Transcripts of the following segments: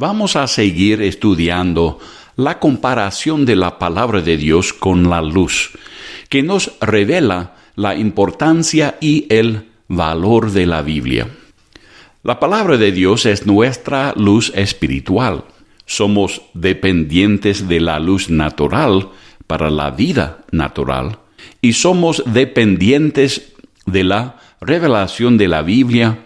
Vamos a seguir estudiando la comparación de la palabra de Dios con la luz, que nos revela la importancia y el valor de la Biblia. La palabra de Dios es nuestra luz espiritual. Somos dependientes de la luz natural para la vida natural y somos dependientes de la revelación de la Biblia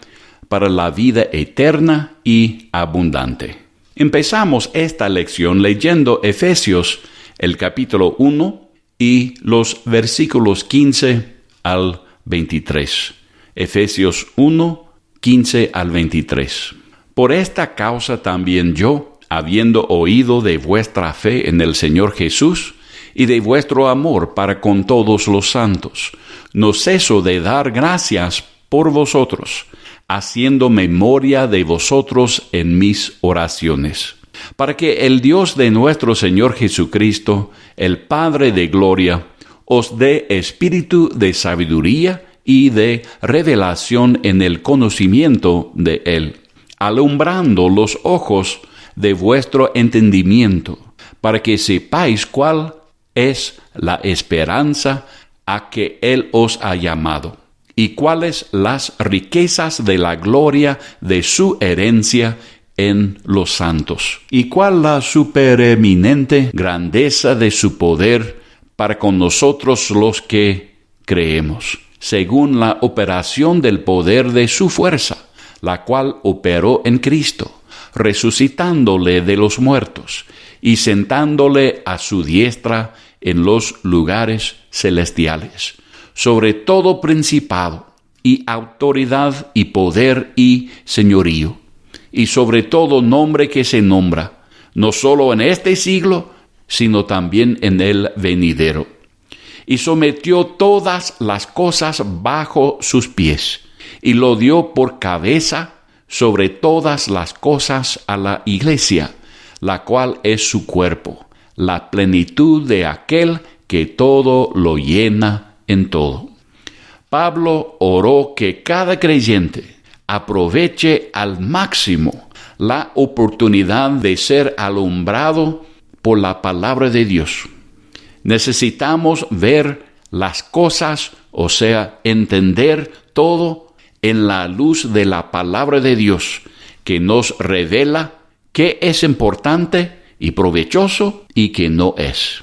para la vida eterna y abundante. Empezamos esta lección leyendo Efesios, el capítulo 1 y los versículos 15 al 23. Efesios 1, 15 al 23. Por esta causa también yo, habiendo oído de vuestra fe en el Señor Jesús y de vuestro amor para con todos los santos, no ceso de dar gracias por vosotros, haciendo memoria de vosotros en mis oraciones, para que el Dios de nuestro Señor Jesucristo, el Padre de gloria, os dé espíritu de sabiduría y de revelación en el conocimiento de Él, alumbrando los ojos de vuestro entendimiento, para que sepáis cuál es la esperanza a que Él os ha llamado, y cuáles las riquezas de la gloria de su herencia en los santos, y cuál la supereminente grandeza de su poder para con nosotros los que creemos, según la operación del poder de su fuerza, la cual operó en Cristo, resucitándole de los muertos y sentándole a su diestra en los lugares celestiales, sobre todo principado y autoridad y poder y señorío, y sobre todo nombre que se nombra, no solo en este siglo, sino también en el venidero. Y sometió todas las cosas bajo sus pies, y lo dio por cabeza sobre todas las cosas a la Iglesia, la cual es su cuerpo, la plenitud de aquel que todo lo llena en todo. Pablo oró que cada creyente aproveche al máximo la oportunidad de ser alumbrado por la palabra de Dios. Necesitamos ver las cosas, o sea, entender todo en la luz de la palabra de Dios, que nos revela qué es importante y provechoso y qué no es.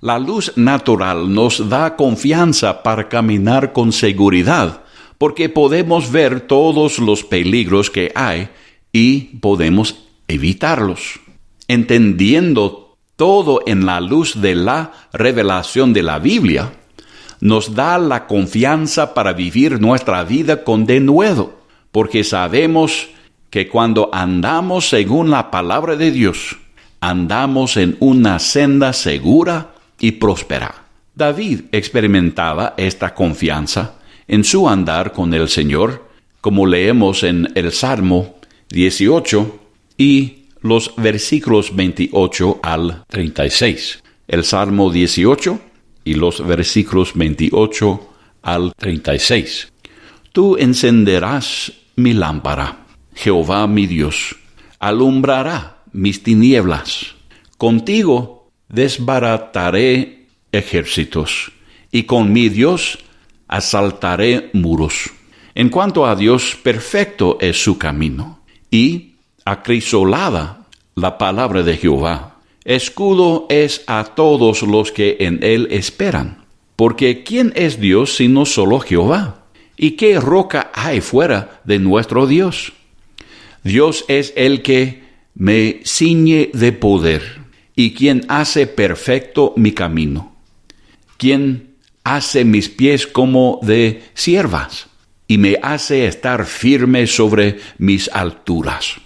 La luz natural nos da confianza para caminar con seguridad, porque podemos ver todos los peligros que hay y podemos evitarlos. Entendiendo todo en la luz de la revelación de la Biblia, nos da la confianza para vivir nuestra vida con denuedo, porque sabemos que cuando andamos según la palabra de Dios, andamos en una senda segura y próspera. David experimentaba esta confianza en su andar con el Señor, como leemos en el Salmo 18 y los versículos 28 al 36. El Salmo 18 y los versículos 28 al 36. Tú encenderás mi lámpara, Jehová mi Dios, alumbrará mis tinieblas. Contigo desbarataré ejércitos, y con mi Dios asaltaré muros. En cuanto a Dios, perfecto es su camino, y acrisolada la palabra de Jehová. Escudo es a todos los que en él esperan. Porque ¿quién es Dios sino solo Jehová? ¿Y qué roca hay fuera de nuestro Dios? Dios es el que me ciñe de poder, y quien hace perfecto mi camino, quien hace mis pies como de ciervas, y me hace estar firme sobre mis alturas,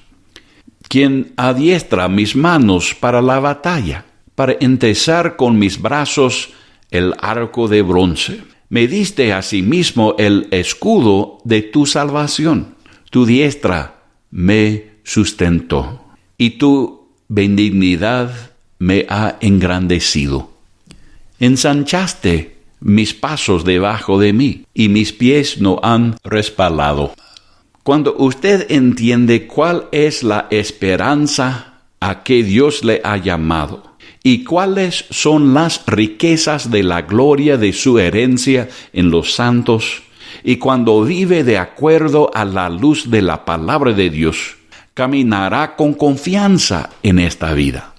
quien adiestra mis manos para la batalla, para entesar con mis brazos el arco de bronce. Me diste asimismo el escudo de tu salvación. Tu diestra me sustentó, y tu benignidad me ha engrandecido. Ensanchaste mis pasos debajo de mí, y mis pies no han resbalado. Cuando usted entiende cuál es la esperanza a que Dios le ha llamado y cuáles son las riquezas de la gloria de su herencia en los santos, y cuando vive de acuerdo a la luz de la palabra de Dios, caminará con confianza en esta vida.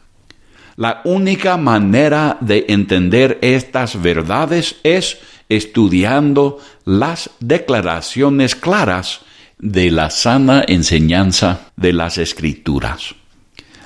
La única manera de entender estas verdades es estudiando las declaraciones claras de la sana enseñanza de las Escrituras.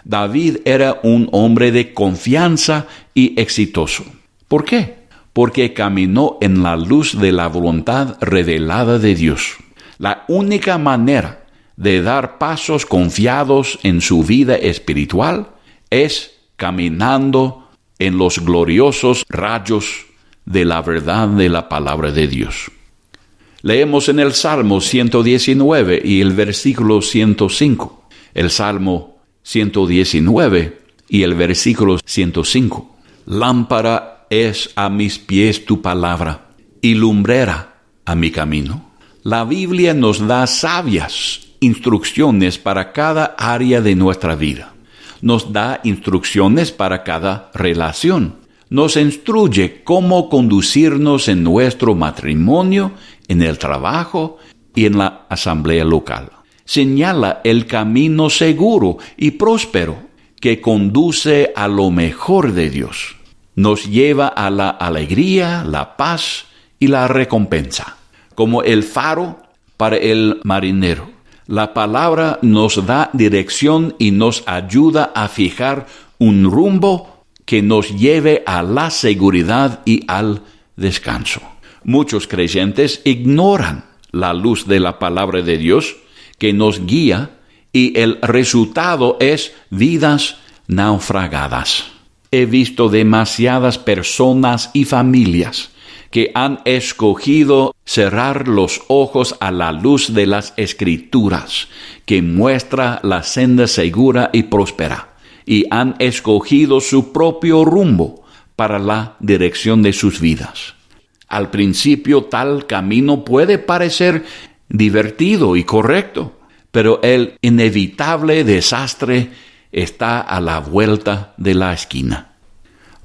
David era un hombre de confianza y exitoso. ¿Por qué? Porque caminó en la luz de la voluntad revelada de Dios. La única manera de dar pasos confiados en su vida espiritual es caminando en los gloriosos rayos de la verdad de la palabra de Dios. Leemos en el Salmo 119 y el versículo 105. El Salmo 119 y el versículo 105. Lámpara es a mis pies tu palabra y lumbrera a mi camino. La Biblia nos da sabias instrucciones para cada área de nuestra vida. Nos da instrucciones para cada relación. Nos instruye cómo conducirnos en nuestro matrimonio, en el trabajo y en la asamblea local. Señala el camino seguro y próspero que conduce a lo mejor de Dios. Nos lleva a la alegría, la paz y la recompensa, como el faro para el marinero. La palabra nos da dirección y nos ayuda a fijar un rumbo que nos lleve a la seguridad y al descanso. Muchos creyentes ignoran la luz de la palabra de Dios que nos guía, y el resultado es vidas naufragadas. He visto demasiadas personas y familias que han escogido cerrar los ojos a la luz de las Escrituras, que muestra la senda segura y próspera, y han escogido su propio rumbo para la dirección de sus vidas. Al principio, tal camino puede parecer divertido y correcto, pero el inevitable desastre está a la vuelta de la esquina.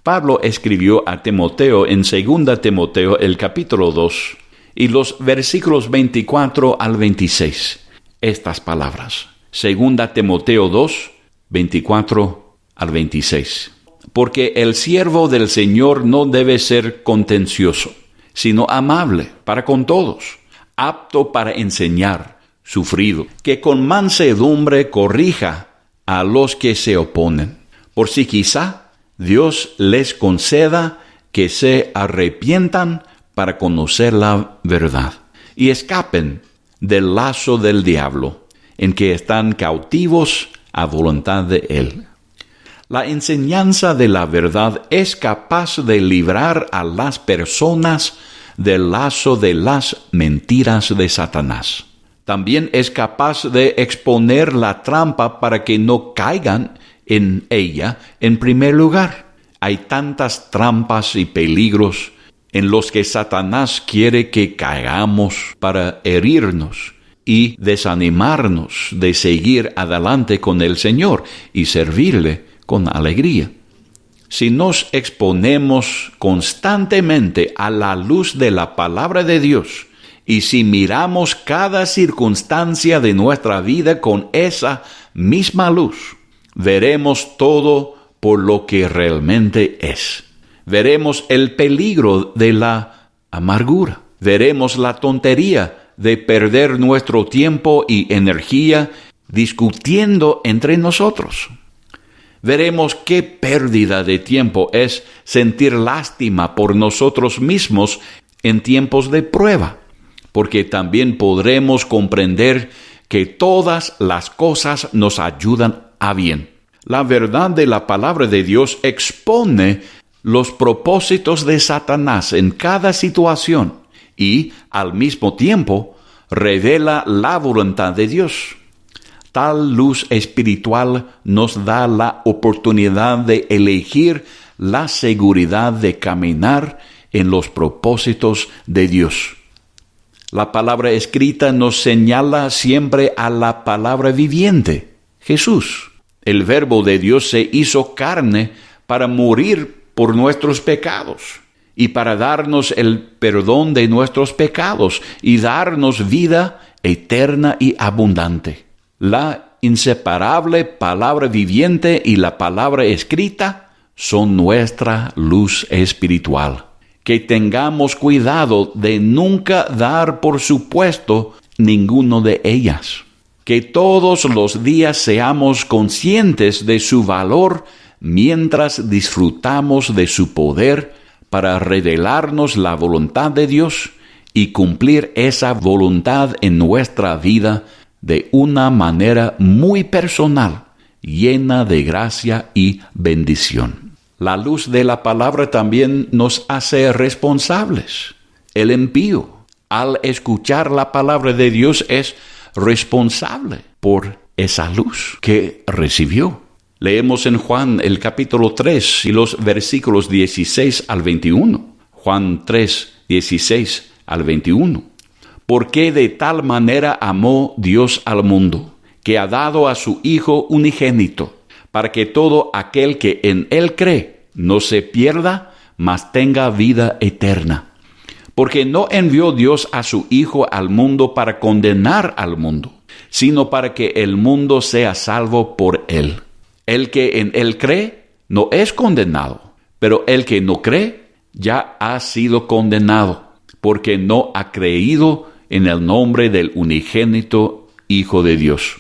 Pablo escribió a Timoteo en 2 Timoteo el capítulo 2 y los versículos 24 al 26 estas palabras. 2 Timoteo 2, 24 al 26. Porque el siervo del Señor no debe ser contencioso, sino amable para con todos, apto para enseñar, sufrido, que con mansedumbre corrija a los que se oponen, por si quizá Dios les conceda que se arrepientan para conocer la verdad y escapen del lazo del diablo, en que están cautivos a voluntad de él. La enseñanza de la verdad es capaz de librar a las personas del lazo de las mentiras de Satanás. También es capaz de exponer la trampa para que no caigan en ella en primer lugar. Hay tantas trampas y peligros en los que Satanás quiere que caigamos para herirnos y desanimarnos de seguir adelante con el Señor y servirle con alegría. Si nos exponemos constantemente a la luz de la palabra de Dios, y si miramos cada circunstancia de nuestra vida con esa misma luz, veremos todo por lo que realmente es. Veremos el peligro de la amargura. Veremos la tontería de perder nuestro tiempo y energía discutiendo entre nosotros. Veremos qué pérdida de tiempo es sentir lástima por nosotros mismos en tiempos de prueba, porque también podremos comprender que todas las cosas nos ayudan a bien. La verdad de la palabra de Dios expone los propósitos de Satanás en cada situación y, al mismo tiempo, revela la voluntad de Dios. Tal luz espiritual nos da la oportunidad de elegir la seguridad de caminar en los propósitos de Dios. La palabra escrita nos señala siempre a la palabra viviente, Jesús. El Verbo de Dios se hizo carne para morir por nuestros pecados y para darnos el perdón de nuestros pecados y darnos vida eterna y abundante. La inseparable palabra viviente y la palabra escrita son nuestra luz espiritual. Que tengamos cuidado de nunca dar por supuesto ninguno de ellas. Que todos los días seamos conscientes de su valor mientras disfrutamos de su poder para revelarnos la voluntad de Dios y cumplir esa voluntad en nuestra vida de una manera muy personal, llena de gracia y bendición. La luz de la palabra también nos hace responsables. El impío, al escuchar la palabra de Dios, es responsable por esa luz que recibió. Leemos en Juan el capítulo 3 y los versículos 16 al 21. Juan 3, 16 al 21. Porque de tal manera amó Dios al mundo, que ha dado a su Hijo unigénito, para que todo aquel que en Él cree no se pierda, mas tenga vida eterna. Porque no envió Dios a su Hijo al mundo para condenar al mundo, sino para que el mundo sea salvo por Él. El que en Él cree no es condenado, pero el que no cree ya ha sido condenado, porque no ha creído en el nombre del unigénito Hijo de Dios.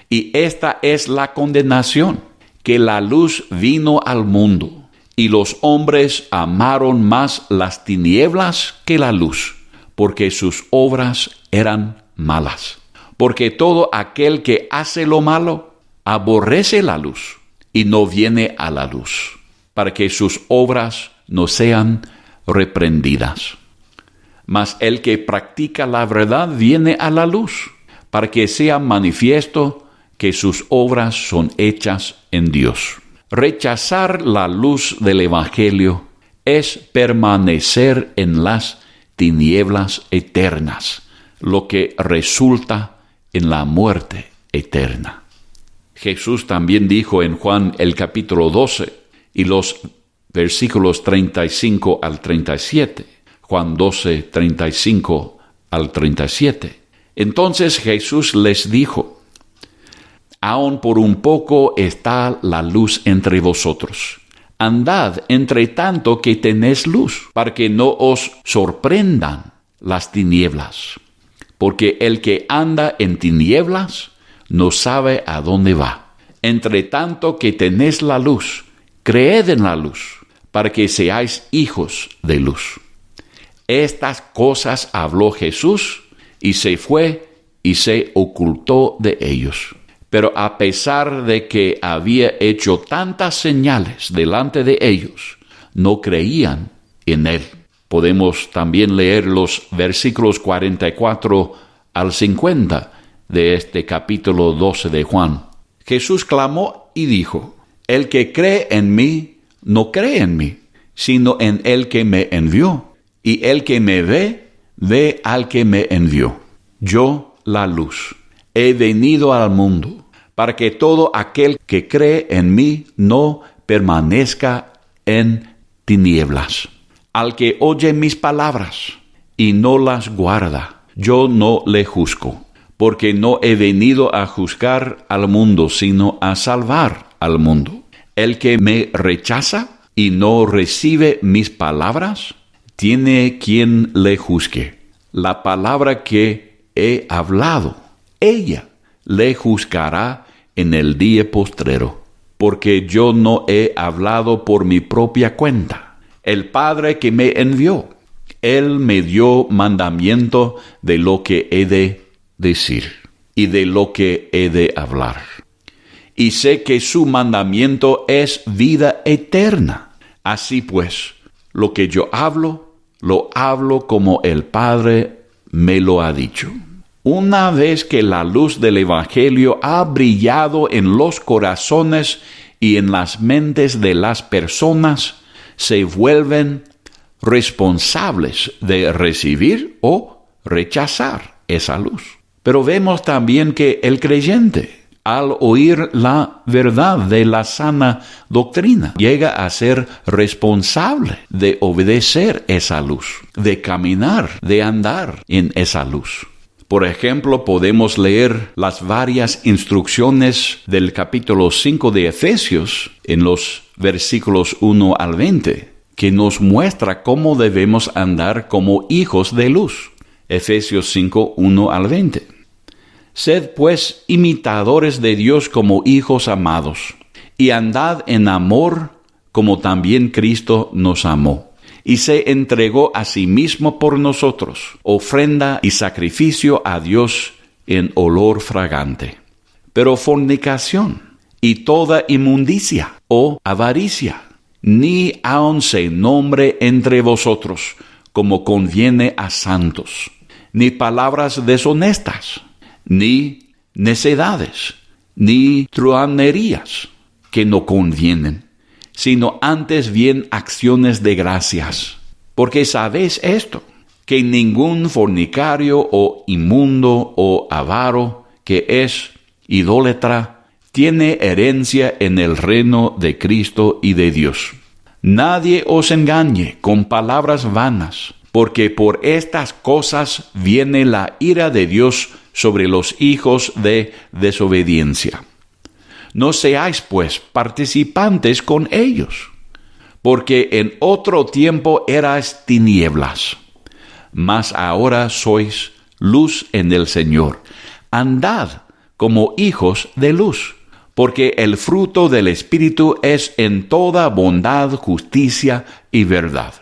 Y esta es la condenación, que la luz vino al mundo, y los hombres amaron más las tinieblas que la luz, porque sus obras eran malas. Porque todo aquel que hace lo malo aborrece la luz, y no viene a la luz, para que sus obras no sean reprendidas. Mas el que practica la verdad viene a la luz, para que sea manifiesto que sus obras son hechas en Dios. Rechazar la luz del Evangelio es permanecer en las tinieblas eternas, lo que resulta en la muerte eterna. Jesús también dijo en Juan el capítulo 12 y los versículos 35 al 37, Juan 12, 35 al 37. Entonces Jesús les dijo: aún por un poco está la luz entre vosotros. Andad entre tanto que tenéis luz, para que no os sorprendan las tinieblas. Porque el que anda en tinieblas no sabe a dónde va. Entre tanto que tenéis la luz, creed en la luz, para que seáis hijos de luz. Estas cosas habló Jesús, y se fue y se ocultó de ellos. Pero a pesar de que había hecho tantas señales delante de ellos, no creían en él. Podemos también leer los versículos 44 al 50 de este capítulo 12 de Juan. Jesús clamó y dijo: el que cree en mí, no cree en mí, sino en el que me envió. Y el que me ve, ve al que me envió. Yo, la luz, he venido al mundo, para que todo aquel que cree en mí no permanezca en tinieblas. Al que oye mis palabras y no las guarda, yo no le juzgo, porque no he venido a juzgar al mundo, sino a salvar al mundo. El que me rechaza y no recibe mis palabras, tiene quien le juzgue. La palabra que he hablado, ella le juzgará en el día postrero, porque yo no he hablado por mi propia cuenta. El Padre que me envió, Él me dio mandamiento de lo que he de decir y de lo que he de hablar. Y sé que su mandamiento es vida eterna. Así pues, lo que yo hablo, lo hablo como el Padre me lo ha dicho. Una vez que la luz del Evangelio ha brillado en los corazones y en las mentes de las personas, se vuelven responsables de recibir o rechazar esa luz. Pero vemos también que el creyente, al oír la verdad de la sana doctrina, llega a ser responsable de obedecer esa luz, de caminar, de andar en esa luz. Por ejemplo, podemos leer las varias instrucciones del capítulo 5 de Efesios en los versículos 1 al 20, que nos muestra cómo debemos andar como hijos de luz. Efesios 5, 1 al 20. Sed pues imitadores de Dios como hijos amados, y andad en amor como también Cristo nos amó, y se entregó a sí mismo por nosotros, ofrenda y sacrificio a Dios en olor fragante. Pero fornicación y toda inmundicia o avaricia, ni aun se nombre entre vosotros, como conviene a santos, ni palabras deshonestas, ni necedades, ni truhanerías que no convienen, sino antes bien acciones de gracias. Porque sabéis esto, que ningún fornicario o inmundo o avaro que es idólatra tiene herencia en el reino de Cristo y de Dios. Nadie os engañe con palabras vanas, porque por estas cosas viene la ira de Dios sobre los hijos de desobediencia. No seáis, pues, participantes con ellos, porque en otro tiempo erais tinieblas, mas ahora sois luz en el Señor. Andad como hijos de luz, porque el fruto del Espíritu es en toda bondad, justicia y verdad,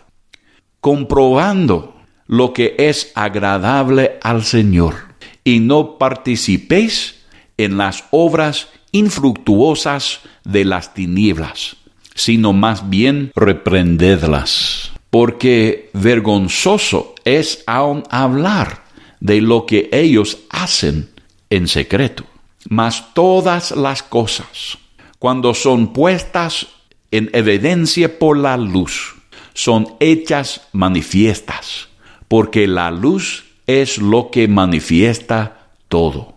comprobando lo que es agradable al Señor. Y no participéis en las obras infructuosas de las tinieblas, sino más bien reprendedlas. Porque vergonzoso es aún hablar de lo que ellos hacen en secreto. Mas todas las cosas, cuando son puestas en evidencia por la luz, son hechas manifiestas, porque la luz es lo que manifiesta todo.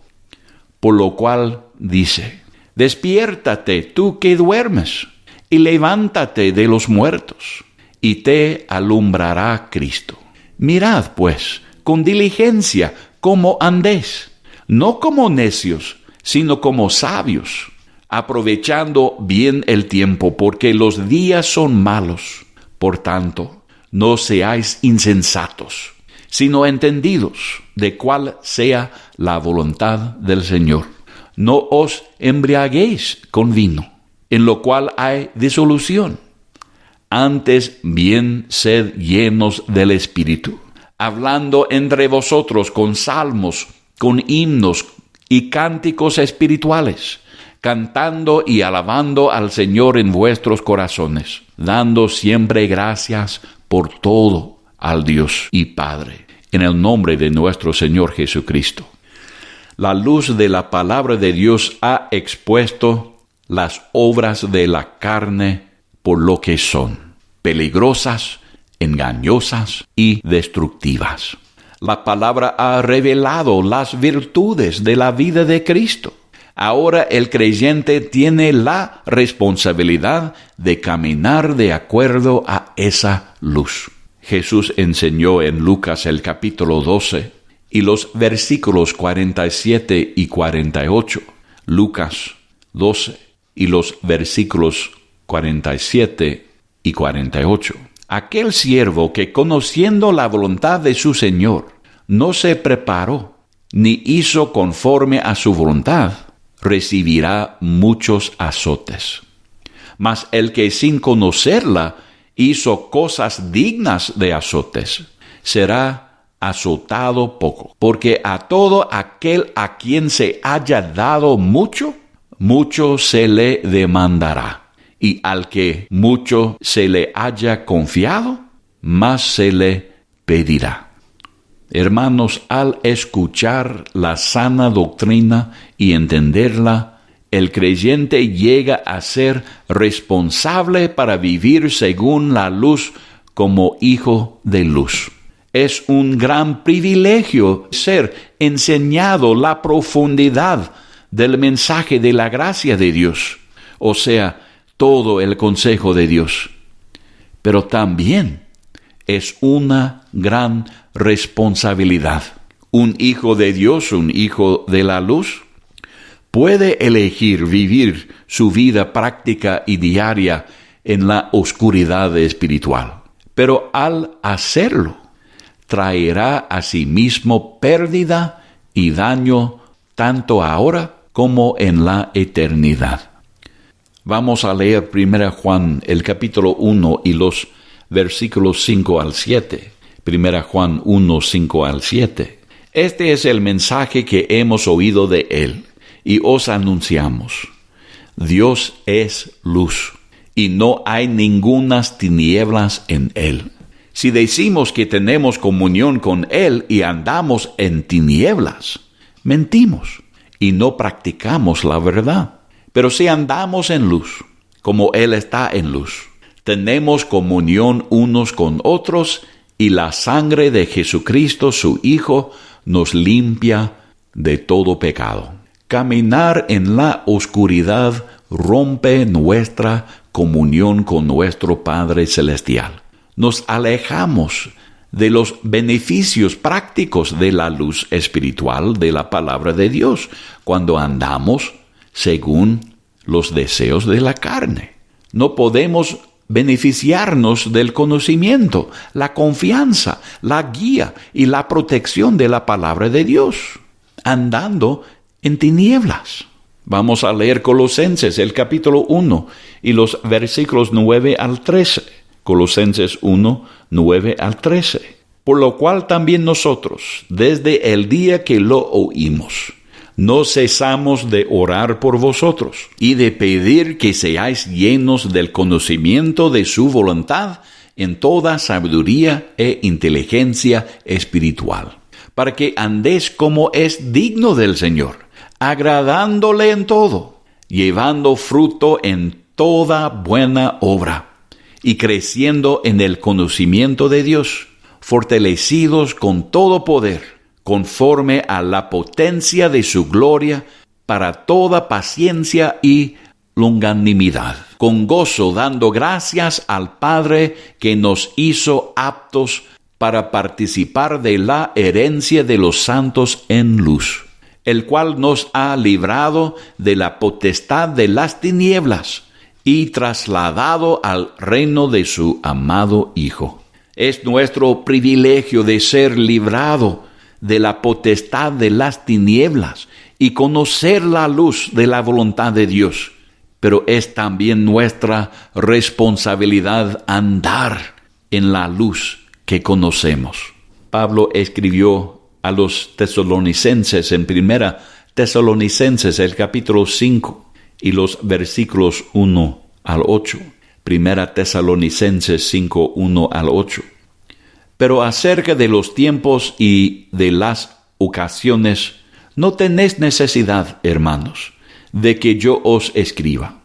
Por lo cual dice: despiértate tú que duermes, y levántate de los muertos, y te alumbrará Cristo. Mirad, pues, con diligencia cómo andéis, no como necios, sino como sabios, aprovechando bien el tiempo, porque los días son malos. Por tanto, no seáis insensatos, sino entendidos de cuál sea la voluntad del Señor. No os embriaguéis con vino, en lo cual hay disolución. Antes bien sed llenos del Espíritu, hablando entre vosotros con salmos, con himnos y cánticos espirituales, cantando y alabando al Señor en vuestros corazones, dando siempre gracias por todo al Dios y Padre, en el nombre de nuestro Señor Jesucristo. La luz de la palabra de Dios ha expuesto las obras de la carne por lo que son: peligrosas, engañosas y destructivas. La palabra ha revelado las virtudes de la vida de Cristo. Ahora el creyente tiene la responsabilidad de caminar de acuerdo a esa luz. Jesús enseñó en Lucas el capítulo 12 y los versículos 47 y 48. Lucas 12 y los versículos 47 y 48. Aquel siervo que, conociendo la voluntad de su Señor, no se preparó ni hizo conforme a su voluntad, recibirá muchos azotes. Mas el que sin conocerla hizo cosas dignas de azotes, será azotado poco. Porque a todo aquel a quien se haya dado mucho, mucho se le demandará. Y al que mucho se le haya confiado, más se le pedirá. Hermanos, al escuchar la sana doctrina y entenderla, el creyente llega a ser responsable para vivir según la luz como hijo de luz. Es un gran privilegio ser enseñado la profundidad del mensaje de la gracia de Dios, o sea, todo el consejo de Dios. Pero también es una gran responsabilidad. Un hijo de Dios, un hijo de la luz, puede elegir vivir su vida práctica y diaria en la oscuridad espiritual. Pero al hacerlo, traerá a sí mismo pérdida y daño tanto ahora como en la eternidad. Vamos a leer 1 Juan, el capítulo 1 y los versículos 5 al 7. 1 Juan 1, 5 al 7. Este es el mensaje que hemos oído de él y os anunciamos. Dios es luz y no hay ningunas tinieblas en él. Si decimos que tenemos comunión con él y andamos en tinieblas, mentimos y no practicamos la verdad. Pero si andamos en luz, como él está en luz, tenemos comunión unos con otros y la sangre de Jesucristo, su Hijo, nos limpia de todo pecado. Caminar en la oscuridad rompe nuestra comunión con nuestro Padre Celestial. Nos alejamos de los beneficios prácticos de la luz espiritual de la palabra de Dios cuando andamos según los deseos de la carne. No podemos beneficiarnos del conocimiento, la confianza, la guía y la protección de la palabra de Dios, andando en tinieblas. Vamos a leer Colosenses, el capítulo 1 y los versículos 9 al 13. Colosenses 1, 9 al 13. Por lo cual también nosotros, desde el día que lo oímos, no cesamos de orar por vosotros y de pedir que seáis llenos del conocimiento de su voluntad en toda sabiduría e inteligencia espiritual, para que andéis como es digno del Señor, agradándole en todo, llevando fruto en toda buena obra y creciendo en el conocimiento de Dios, fortalecidos con todo poder, conforme a la potencia de su gloria, para toda paciencia y longanimidad, con gozo dando gracias al Padre que nos hizo aptos para participar de la herencia de los santos en luz, el cual nos ha librado de la potestad de las tinieblas y trasladado al reino de su amado Hijo. Es nuestro privilegio de ser librado de la potestad de las tinieblas y conocer la luz de la voluntad de Dios. Pero es también nuestra responsabilidad andar en la luz que conocemos. Pablo escribió a los tesalonicenses en 1 Tesalonicenses, el capítulo 5 y los versículos 1 al 8. 1 Tesalonicenses 5, 1 al 8. Pero acerca de los tiempos y de las ocasiones, no tenéis necesidad, hermanos, de que yo os escriba,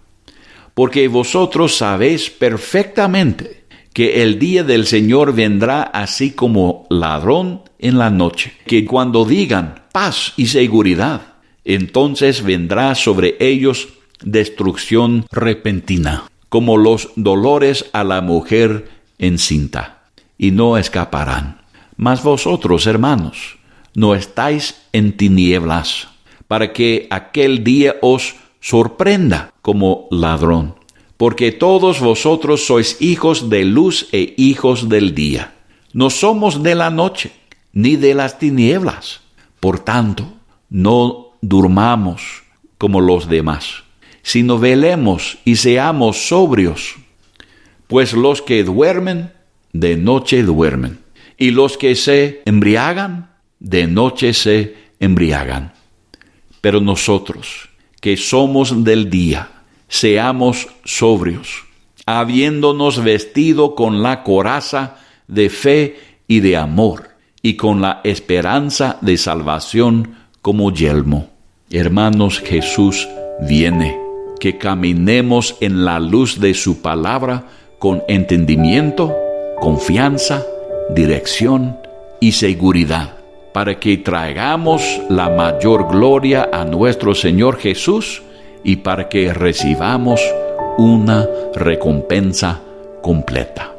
porque vosotros sabéis perfectamente que el día del Señor vendrá así como ladrón en la noche, que cuando digan paz y seguridad, entonces vendrá sobre ellos destrucción repentina, como los dolores a la mujer encinta, y no escaparán. Mas vosotros, hermanos, no estáis en tinieblas, para que aquel día os sorprenda como ladrón. Porque todos vosotros sois hijos de luz e hijos del día. No somos de la noche, ni de las tinieblas. Por tanto, no durmamos como los demás, sino velemos y seamos sobrios. Pues los que duermen, de noche duermen, y los que se embriagan, de noche se embriagan. Pero nosotros, que somos del día, seamos sobrios, habiéndonos vestido con la coraza de fe y de amor, y con la esperanza de salvación como yelmo. Hermanos, Jesús viene. Que caminemos en la luz de su palabra con entendimiento, confianza, dirección y seguridad, para que traigamos la mayor gloria a nuestro Señor Jesús y para que recibamos una recompensa completa.